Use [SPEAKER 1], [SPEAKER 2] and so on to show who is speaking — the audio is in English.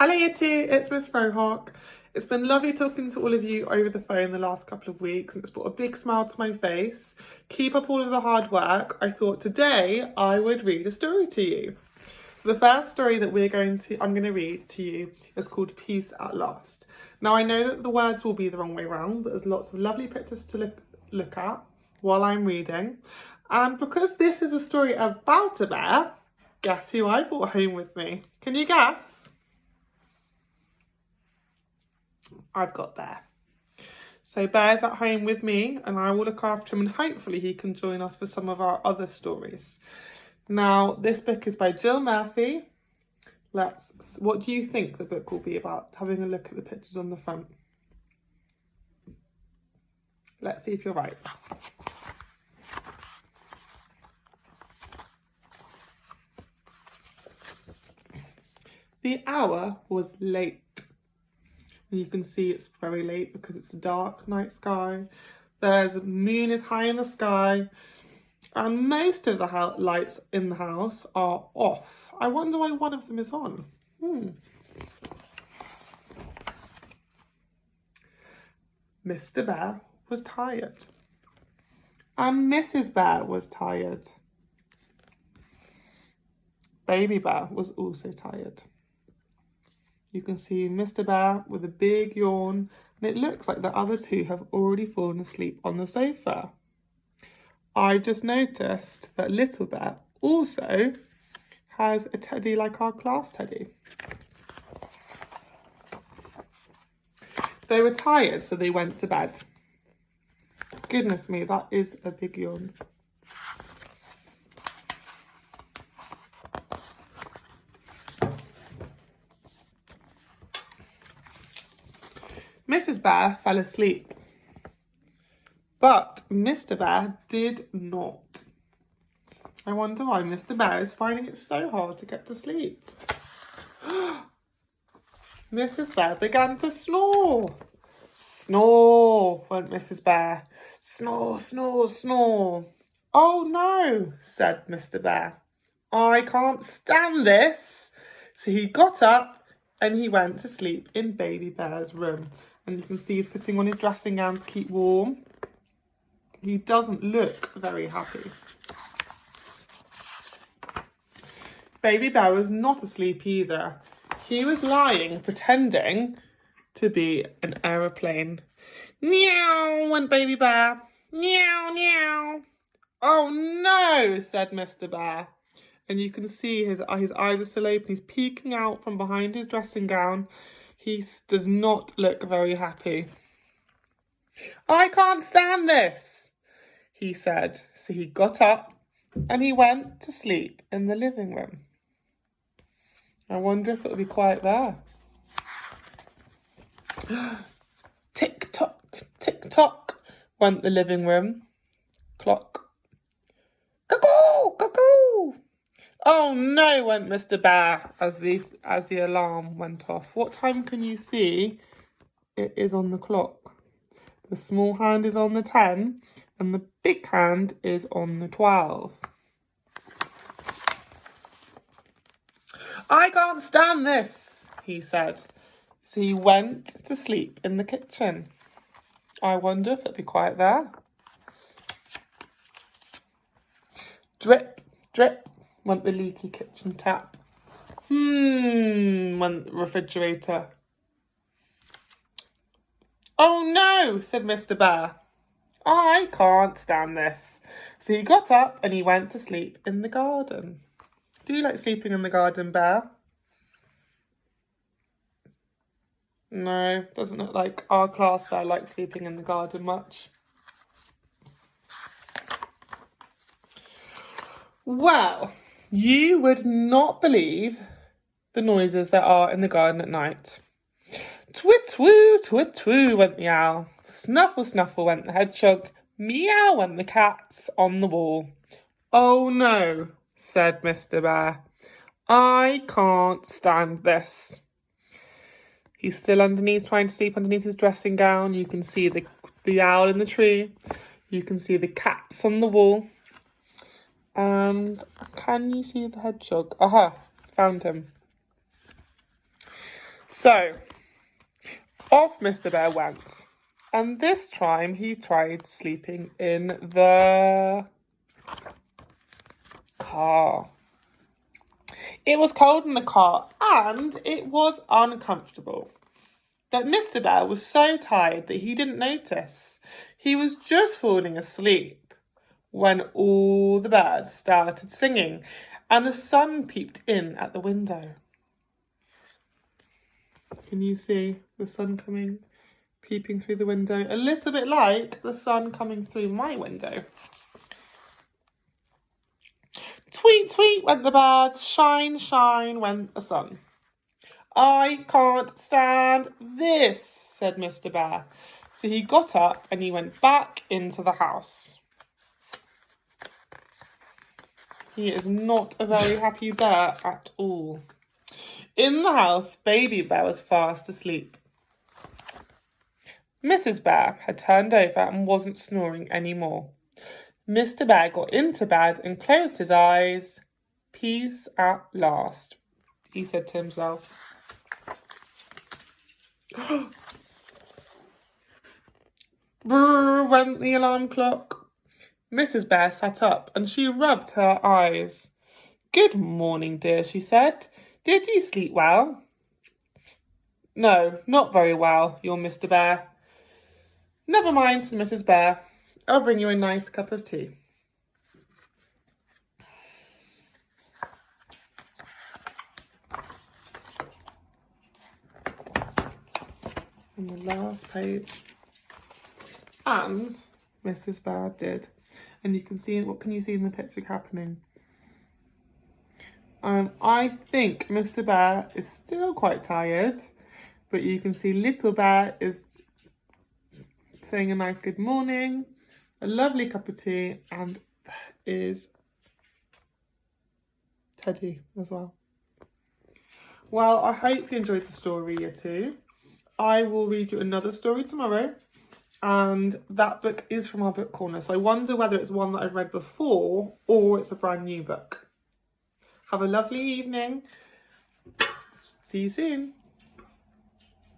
[SPEAKER 1] Hello you two, it's Miss Frohawk. It's been lovely talking to all of you over the phone the last couple of weeks and it's brought a big smile to my face. Keep up all of the hard work. I thought today I would read a story to you. So the first story that I'm going to read to you is called Peace at Last. Now I know that the words will be the wrong way around, but there's lots of lovely pictures to look at while I'm reading. And because this is a story about a bear, guess who I brought home with me? Can you guess? I've got Bear. So Bear's at home with me and I will look after him and hopefully he can join us for some of our other stories. Now, this book is by Jill Murphy. What do you think the book will be about? Having a look at the pictures on the front. Let's see if you're right. The hour was late. And you can see it's very late because it's a dark night sky. The moon is high in the sky. And most of the lights in the house are off. I wonder why one of them is on. Mr. Bear was tired. And Mrs. Bear was tired. Baby Bear was also tired. You can see Mr. Bear with a big yawn, and it looks like the other two have already fallen asleep on the sofa. I just noticed that Little Bear also has a teddy like our class teddy. They were tired, so they went to bed. Goodness me, that is a big yawn. Mrs. Bear fell asleep, but Mr. Bear did not. I wonder why Mr. Bear is finding it so hard to get to sleep. Mrs. Bear began to snore. Snore, went Mrs. Bear. Snore, snore, snore. Oh no, said Mr. Bear. I can't stand this. So he got up and he went to sleep in Baby Bear's room. And you can see he's putting on his dressing gown to keep warm. He doesn't look very happy. Baby Bear was not asleep either. He was lying, pretending to be an aeroplane. Meow, went Baby Bear. Meow, meow. Oh no, said Mr. Bear. And you can see his eyes are still open. He's peeking out from behind his dressing gown. He does not look very happy. I can't stand this, he said. So he got up and he went to sleep in the living room. I wonder if it'll be quiet there. Tick tock, went the living room clock. Cuckoo, cuckoo. Oh no, went Mr. Bear as the alarm went off. What time can you see it is on the clock? The small hand is on the 10 and the big hand is on the 12. I can't stand this, he said. So he went to sleep in the kitchen. I wonder if it'll be quiet there. Drip, drip, went the leaky kitchen tap. Went the refrigerator. Oh no, said Mr. Bear. I can't stand this. So he got up and he went to sleep in the garden. Do you like sleeping in the garden, Bear? No, doesn't look like our class bear likes sleeping in the garden much. Well, you would not believe the noises there are in the garden at night. Twit-twoo, went the owl. Snuffle, snuffle, went the hedgehog. Meow, went the cats on the wall. Oh no, said Mr. Bear. I can't stand this. He's still trying to sleep underneath his dressing gown. You can see the owl in the tree. You can see the cats on the wall. And can you see the hedgehog? Aha, found him. So, off Mr. Bear went. And this time he tried sleeping in the car. It was cold in the car and it was uncomfortable. But Mr. Bear was so tired that he didn't notice. He was just falling asleep when all the birds started singing and the sun peeped in at the window. Can you see the sun peeping through the window? A little bit like the sun coming through my window. Tweet, tweet went the birds, shine, shine went the sun. I can't stand this, said Mr. Bear. So he got up and he went back into the house. He is not a very happy bear at all. In the house, Baby Bear was fast asleep. Mrs. Bear had turned over and wasn't snoring anymore. Mr. Bear got into bed and closed his eyes. Peace at last, he said to himself. Brrr went the alarm clock. Mrs. Bear sat up and she rubbed her eyes. Good morning, dear, she said. Did you sleep well? No, not very well, your Mr. Bear. Never mind, said Mrs. Bear. I'll bring you a nice cup of tea. On the last page. And Mrs. Bear did. And you can see, what can you see in the picture happening? I think Mr. Bear is still quite tired, but you can see Little Bear is saying a nice good morning, a lovely cup of tea, and is Teddy as well. Well, I hope you enjoyed the story, Year 2. I will read you another story tomorrow, and that book is from our book corner, so I wonder whether it's one that I've read before or it's a brand new book. Have a lovely evening. See you soon.